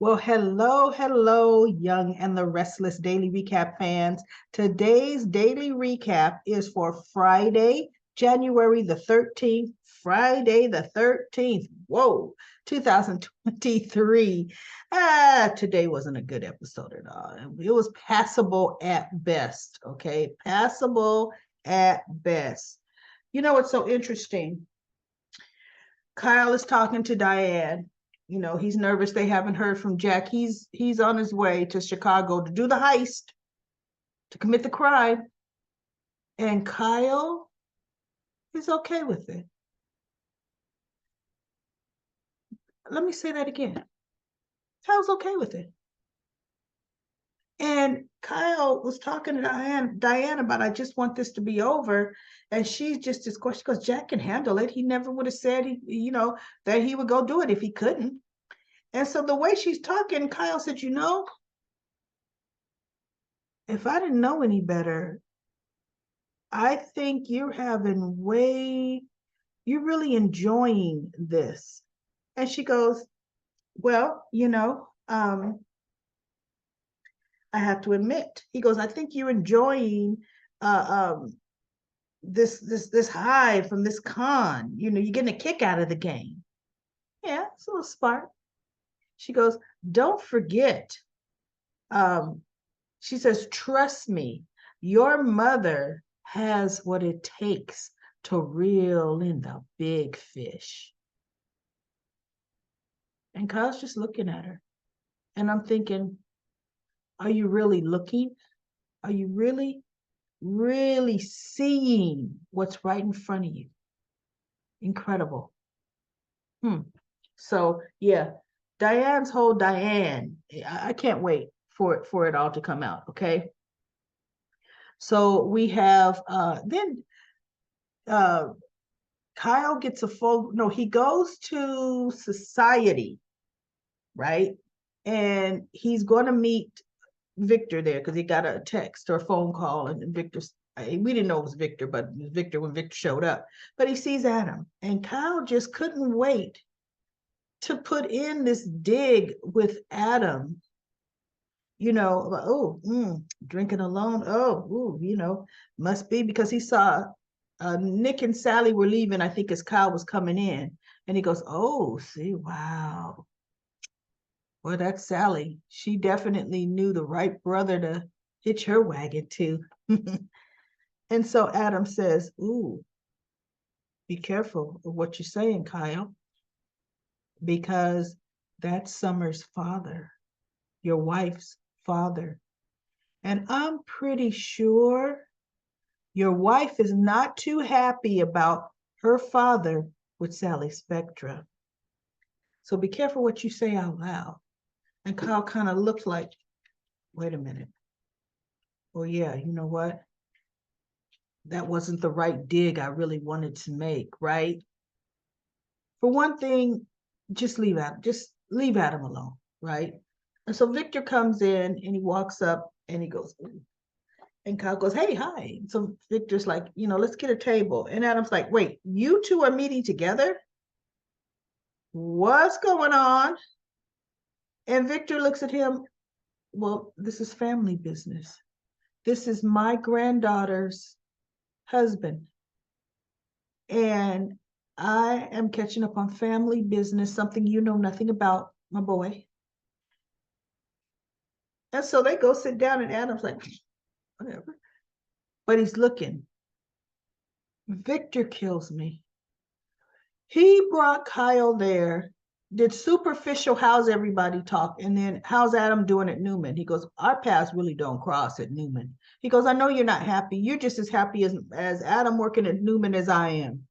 Well, hello, Young and the Restless Daily Recap fans. Today's daily recap is for Friday, January the 13th. Friday the 13th. Whoa, 2023. Today wasn't a good episode at all. It was passable at best, okay? Passable at best. You know what's so interesting? Kyle is talking to Diane. He's nervous. They haven't heard from Jack. He's on his way to Chicago to do the heist, to commit the crime. And Kyle is okay with it. Let me say that again. Kyle's okay with it. And Kyle was talking to Diane about, I just want this to be over. And she's just as question because Jack can handle it. He never would have said that he would go do it if he couldn't. And so the way she's talking, Kyle said, if I didn't know any better, I think you're really enjoying this. And she goes, well, I have to admit, he goes, I think you're enjoying this high from this con. You're getting a kick out of the game. Yeah, it's a little spark. She goes, don't forget. She says, trust me, your mother has what it takes to reel in the big fish. And Kyle's just looking at her. And I'm thinking, are you really looking? Are you really, really seeing what's right in front of you? Incredible. So yeah, Diane's whole Diane. I can't wait for it all to come out. Okay. So we have then Kyle gets a phone. No, he goes to society, right? And he's going to meet Victor there because he got a text or a phone call, and Victor's. We didn't know it was Victor, but it was Victor when Victor showed up. But he sees Adam, and Kyle just couldn't wait to put in this dig with Adam. Drinking alone. Oh, must be because he saw Nick and Sally were leaving, I think, as Kyle was coming in. And he goes, oh, see, wow. Well, that's Sally. She definitely knew the right brother to hitch her wagon to. And so Adam says, ooh, be careful of what you're saying, Kyle, because that's Summer's father, your wife's father. And I'm pretty sure your wife is not too happy about her father with Sally Spectra. So be careful what you say out loud. And Kyle kind of looked like, wait a minute. Well, yeah, you know what? That wasn't the right dig I really wanted to make, right? For one thing, just leave Adam alone, right? And so Victor comes in and he walks up and he goes, ooh. And Kyle goes, hey, hi. So Victor's like, let's get a table. And Adam's like, wait, you two are meeting together? What's going on? And Victor looks at him, well, this is family business. This is my granddaughter's husband. And I am catching up on family business, something you know nothing about, my boy. And so they go sit down, and Adam's like, whatever. But he's looking. Victor kills me. He brought Kyle there, did superficial how's everybody talk, and then how's Adam doing at Newman? He goes, our paths really don't cross at Newman. He goes, I know you're not happy. You're just as happy as Adam working at Newman as I am.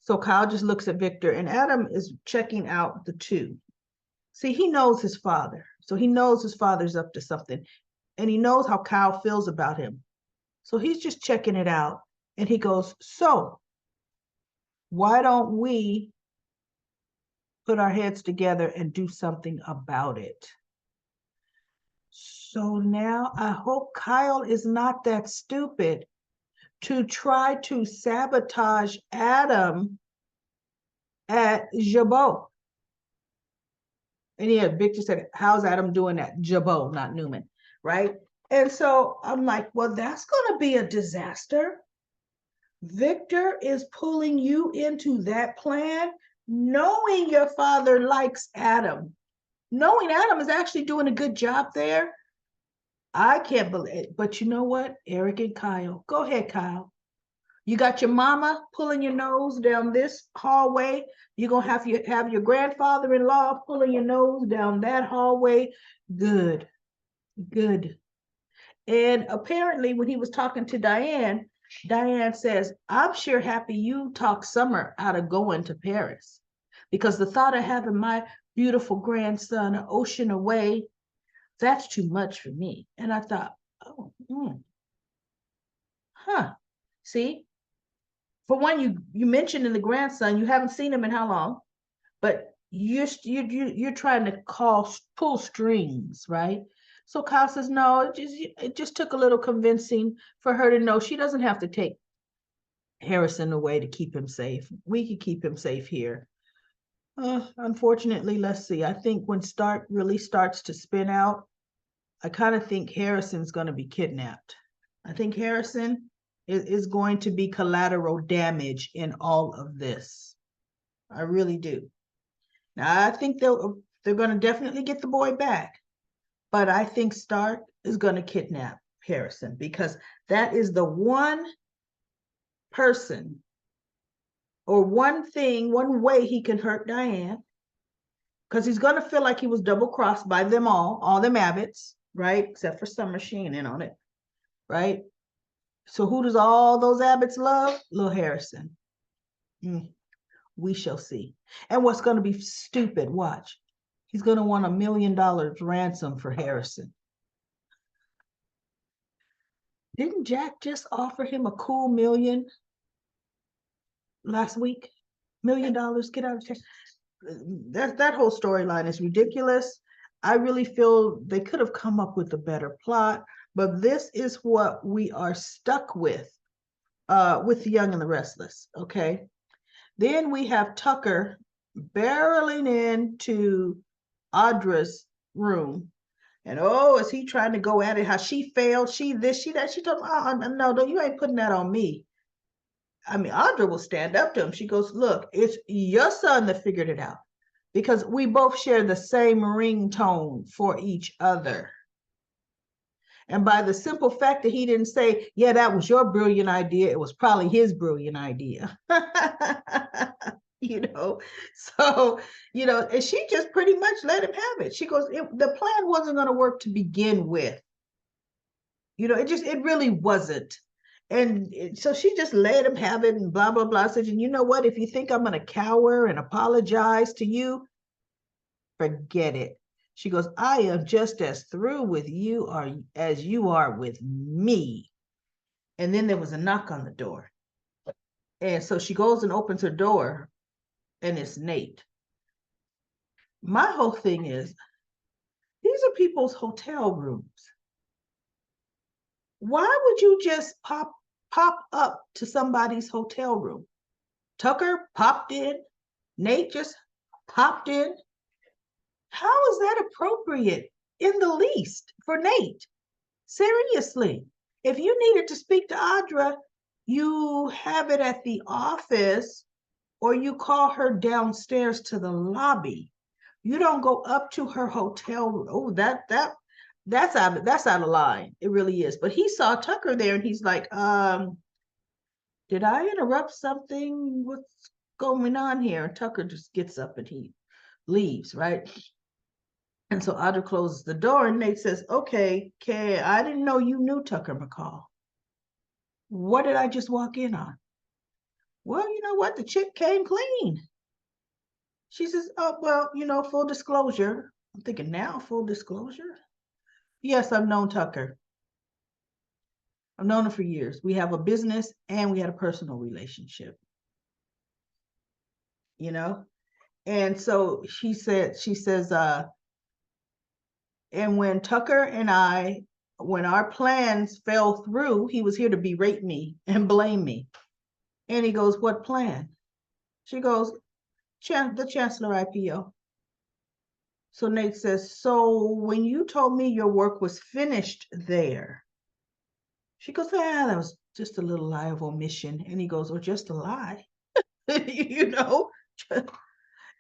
So Kyle just looks at Victor, and Adam is checking out the two. See, he knows his father. So he knows his father's up to something, and he knows how Kyle feels about him. So he's just checking it out. And he goes, so why don't we put our heads together and do something about it? So now I hope Kyle is not that stupid to try to sabotage Adam at Jabot. And yeah, Victor said, how's Adam doing that? Jabot, not Newman, right? And so I'm like, well, that's going to be a disaster. Victor is pulling you into that plan, knowing your father likes Adam, knowing Adam is actually doing a good job there. I can't believe it. But you know what? Eric and Kyle, go ahead, Kyle. You got your mama pulling your nose down this hallway. You're going to have your grandfather-in-law pulling your nose down that hallway. Good, good. And apparently when he was talking to Diane, Diane says, I'm sure happy you talked Summer out of going to Paris because the thought of having my beautiful grandson an ocean away, that's too much for me. And I thought, oh, see, for one, you mentioned in the grandson, you haven't seen him in how long, but you're trying to pull strings, right? So Kyle says, no, it just took a little convincing for her to know she doesn't have to take Harrison away to keep him safe. We could keep him safe here. Unfortunately, let's see. I think when Stark really starts to spin out, I kind of think Harrison's going to be kidnapped. I think Harrison is going to be collateral damage in all of this. I really do. Now, I think they're going to definitely get the boy back, but I think Stark is going to kidnap Harrison because that is the one person or one thing, one way he can hurt Diane, because he's going to feel like he was double crossed by them all them Abbotts, right? Except for Summer, she ain't in on it, right? So who does all those Abbotts love? Lil Harrison. We shall see. And what's going to be stupid, watch. He's going to want $1 million ransom for Harrison. Didn't Jack just offer him a cool million last week? $1 million, get out of here. That whole storyline is ridiculous. I really feel they could have come up with a better plot, but this is what we are stuck with The Young and the Restless, okay? Then we have Tucker barreling into Audra's room. And is he trying to go at it? How she failed, she this, she that. She told him, no, you ain't putting that on me. I mean, Audra will stand up to him. She goes, look, it's your son that figured it out because we both share the same ringtone for each other. And by the simple fact that he didn't say, yeah, that was your brilliant idea, it was probably his brilliant idea. So, and she just pretty much let him have it. She goes, the plan wasn't going to work to begin with. It really wasn't. And so she just let him have it and blah, blah, blah. Said, and you know what? If you think I'm going to cower and apologize to you, forget it. She goes, I am just as through with you as you are with me. And then there was a knock on the door. And so she goes and opens her door, and it's Nate. My whole thing is, these are people's hotel rooms. Why would you just pop up to somebody's hotel room? Tucker popped in. Nate just popped in. How is that appropriate in the least for Nate? Seriously, if you needed to speak to Audra, you have it at the office or you call her downstairs to the lobby. You don't go up to her hotel room. Oh, that's out of line. It really is. But he saw Tucker there and he's like, did I interrupt something? What's going on here? And Tucker just gets up and he leaves, right? And so Audra closes the door and Nate says, okay, I didn't know you knew Tucker McCall. What did I just walk in on? Well, you know what? The chick came clean. She says, oh, well, full disclosure. I'm thinking now, full disclosure? Yes, I've known Tucker. I've known him for years. We have a business and we had a personal relationship. And so she says, and when Tucker and when our plans fell through, he was here to berate me and blame me. And he goes, what plan? She goes, the Chancellor IPO. So Nate says, so when you told me your work was finished there, she goes, ah, that was just a little lie of omission. And he goes, or just a lie, you know?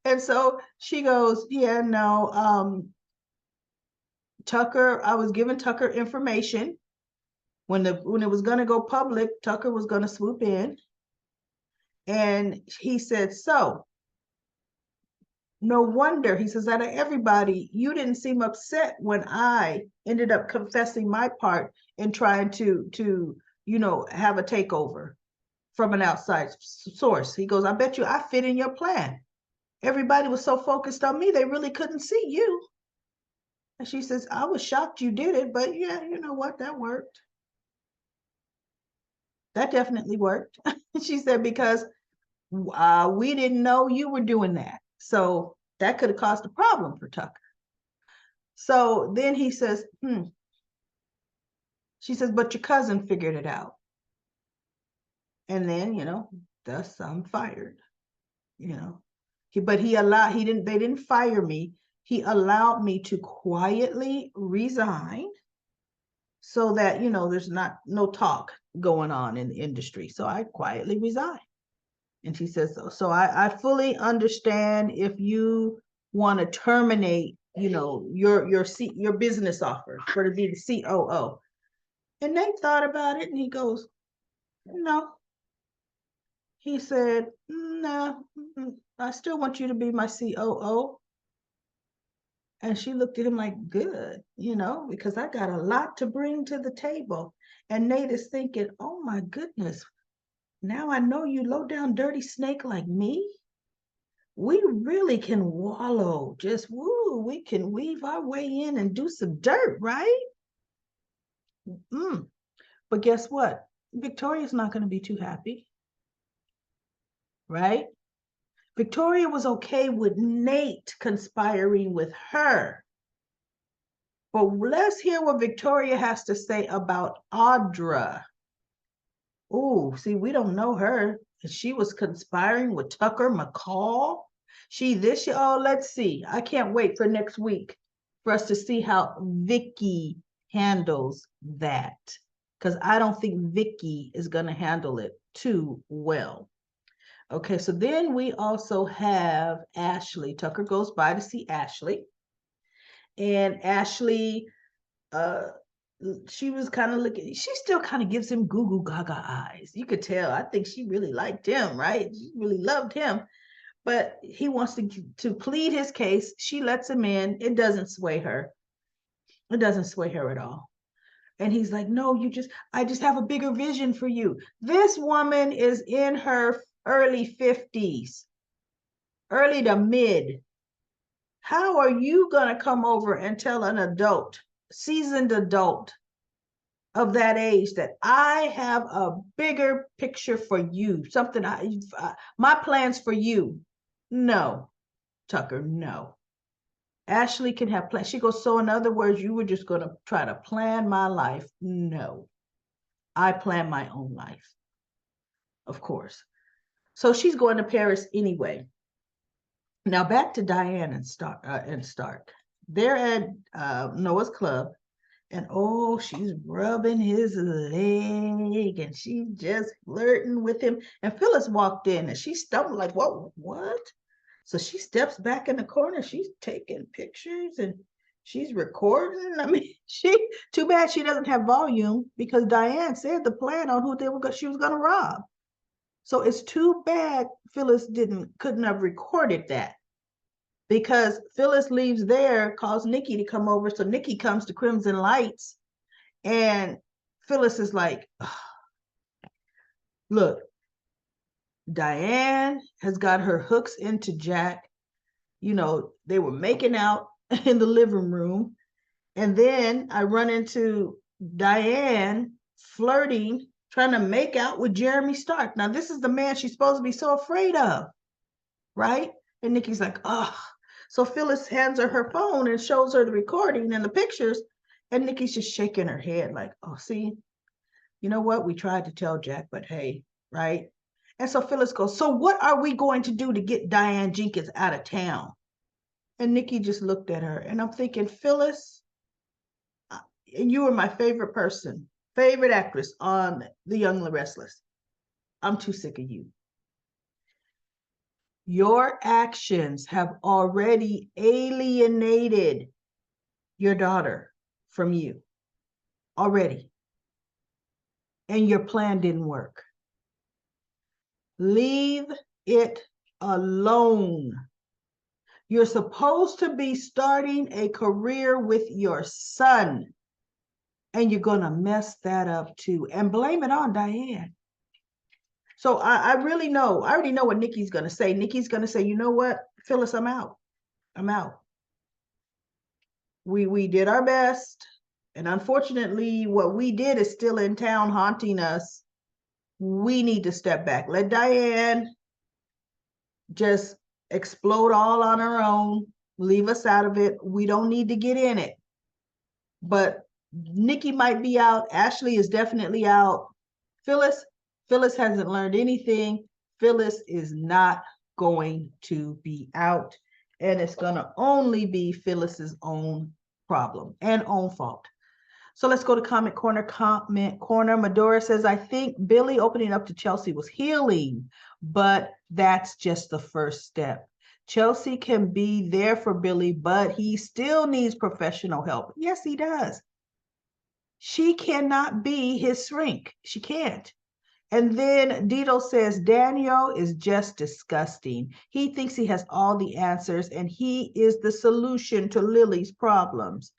And so she goes, yeah, no, Tucker, I was giving Tucker information. When it was gonna go public, Tucker was gonna swoop in. And he said, so no wonder, he says, out of everybody, you didn't seem upset when I ended up confessing my part in trying to have a takeover from an outside source. He goes, I bet you I fit in your plan. Everybody was so focused on me, they really couldn't see you. And she says, I was shocked you did it, but yeah, you know what? That worked. That definitely worked. She said, because we didn't know you were doing that. So that could have caused a problem for Tucker. So then he says, She says, but your cousin figured it out. And then, thus I'm fired, you know. They didn't fire me. He allowed me to quietly resign so that, there's no talk going on in the industry. So I quietly resigned. And she says, so I fully understand if you want to terminate, your business offer for to be the COO. And they thought about it and he goes, no. He said, no, I still want you to be my COO. And she looked at him like, good, because I got a lot to bring to the table. And Nate is thinking, oh my goodness, now I know you low down dirty snake like me. We really can wallow, we can weave our way in and do some dirt, right? But guess what? Victoria's not going to be too happy, right? Victoria was okay with Nate conspiring with her. But let's hear what Victoria has to say about Audra. Oh, see, we don't know her. She was conspiring with Tucker McCall. Let's see. I can't wait for next week for us to see how Vicky handles that. Because I don't think Vicky is going to handle it too well. Okay, so then we also have Ashley. Tucker goes by to see Ashley. And Ashley, she was kind of looking, she still kind of gives him goo goo gaga eyes. You could tell. I think she really liked him, right? She really loved him. But he wants to plead his case. She lets him in. It doesn't sway her. It doesn't sway her at all. And he's like, no, I just have a bigger vision for you. This woman is in her early 50s, early to mid. How are you going to come over and tell an adult, seasoned adult of that age, that I have a bigger picture for you, my plans for you? No, Tucker, no. Ashley can have plans. She goes, so in other words, you were just going to try to plan my life? No, I plan my own life, of course. So she's going to Paris anyway. Now back to Diane and Stark. They're at Noah's club, and she's rubbing his leg, and she's just flirting with him. And Phyllis walked in, and she stumbled like, what? So she steps back in the corner. She's taking pictures and she's recording. I mean, too bad she doesn't have volume, because Diane said the plan on who she was going to rob. So it's too bad Phyllis couldn't have recorded that, because Phyllis leaves there, calls Nikki to come over. So Nikki comes to Crimson Lights, and Phyllis is like, look, Diane has got her hooks into Jack. They were making out in the living room. And then I run into Diane flirting, trying to make out with Jeremy Stark. Now, this is the man she's supposed to be so afraid of, right? And Nikki's like, oh. So Phyllis hands her phone and shows her the recording and the pictures. And Nikki's just shaking her head like, oh, see, you know what? We tried to tell Jack, but hey, right? And so Phyllis goes, so what are we going to do to get Diane Jenkins out of town? And Nikki just looked at her, and I'm thinking, Phyllis, and you were my favorite person, favorite actress on The Young and the Restless. I'm too sick of you. Your actions have already alienated your daughter from you already. And your plan didn't work. Leave it alone. You're supposed to be starting a career with your son, and you're going to mess that up too. And blame it on Diane. So I really know, I already know what Nikki's going to say. Nikki's going to say, you know what, Phyllis, I'm out. I'm out. We did our best. And unfortunately, what we did is still in town haunting us. We need to step back. Let Diane just explode all on her own. Leave us out of it. We don't need to get in it. But Nikki might be out. Ashley is definitely out. Phyllis hasn't learned anything. Phyllis is not going to be out. And it's going to only be Phyllis's own problem and own fault. So let's go to comment corner. Medora says, I think Billy opening up to Chelsea was healing, but that's just the first step. Chelsea can be there for Billy, but he still needs professional help. Yes, he does. She cannot be his shrink. She can't. And then Dito says, Daniel is just disgusting. He thinks he has all the answers, and he is the solution to Lily's problems.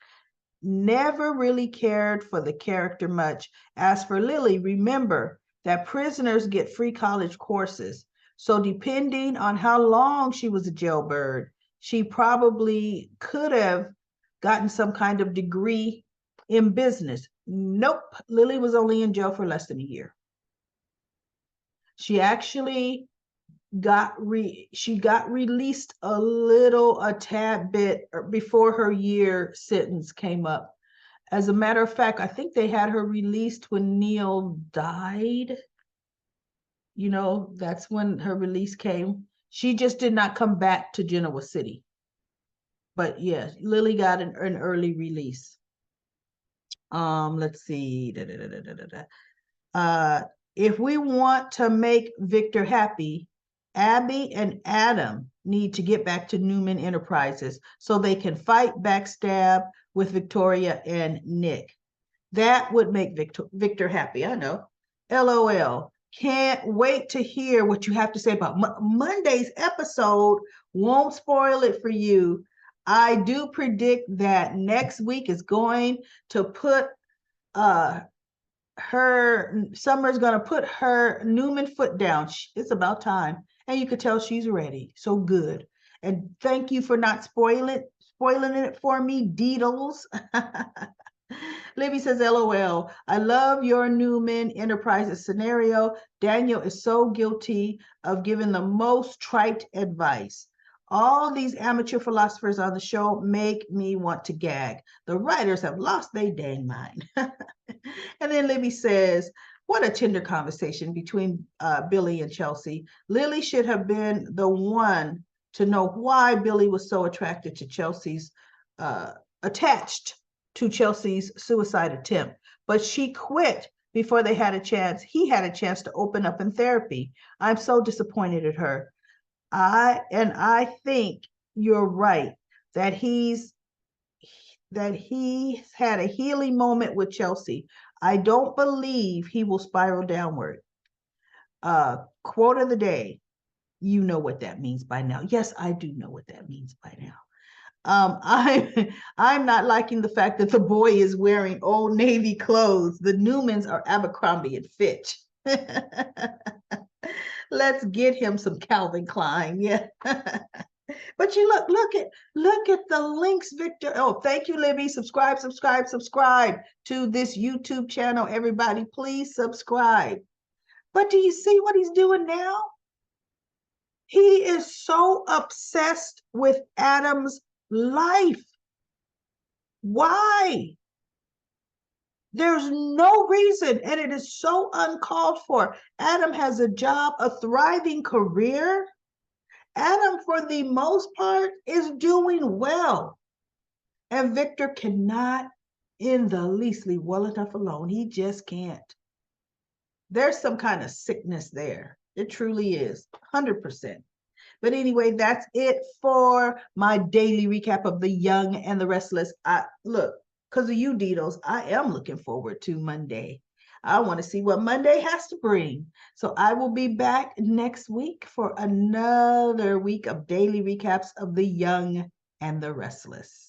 Never really cared for the character much. As for Lily, remember that prisoners get free college courses. So depending on how long she was a jailbird, she probably could have gotten some kind of degree in business. Nope, Lily was only in jail for less than a year. She actually got released a tad bit before her year sentence came up. As a matter of fact, I think they had her released when Neil died. You know, that's when her release came. She just did not come back to Genoa City. But yes, Lily got an early release. Let's see. If we want to make Victor happy, Abby and Adam need to get back to Newman Enterprises so they can fight backstab with Victoria and Nick. That would make Victor happy. I know. LOL. Can't wait to hear what you have to say about Monday's episode. Won't spoil it for you. I do predict that next week is going to put Summer's going to put her Newman foot down. It's about time. And you could tell she's ready. So good. And thank you for not spoiling it for me, Deedles. Libby says, LOL. I love your Newman Enterprises scenario. Daniel is so guilty of giving the most trite advice. All these amateur philosophers on the show make me want to gag. The writers have lost their dang mind. And then Libby says, what a tender conversation between Billy and Chelsea. Lily should have been the one to know why Billy was so attracted to attached to Chelsea's suicide attempt. But she quit before he had a chance to open up in therapy. I'm so disappointed at her. I think you're right that he's had a healing moment with Chelsea. I don't believe he will spiral downward. Quote of the day. You know what that means by now. Yes, I do know what that means by now. I'm not liking the fact that the boy is wearing Old Navy clothes. The Newmans are Abercrombie and Fitch. Let's get him some Calvin Klein. Yeah. But you look at the links, Victor. Oh, thank you, Libby. Subscribe to this YouTube channel. Everybody, please subscribe. But do you see what he's doing now? He is so obsessed with Adam's life. Why? There's no reason, and it is so uncalled for. Adam has a job, a thriving career, Adam, for the most part, is doing well. And Victor cannot in the least leave well enough alone. He just can't. There's some kind of sickness there. It truly is. 100%. But anyway, that's it for my daily recap of The Young and the Restless. I look, because of you, Ditos, I am looking forward to Monday. I want to see what Monday has to bring. So I will be back next week for another week of daily recaps of The Young and the Restless.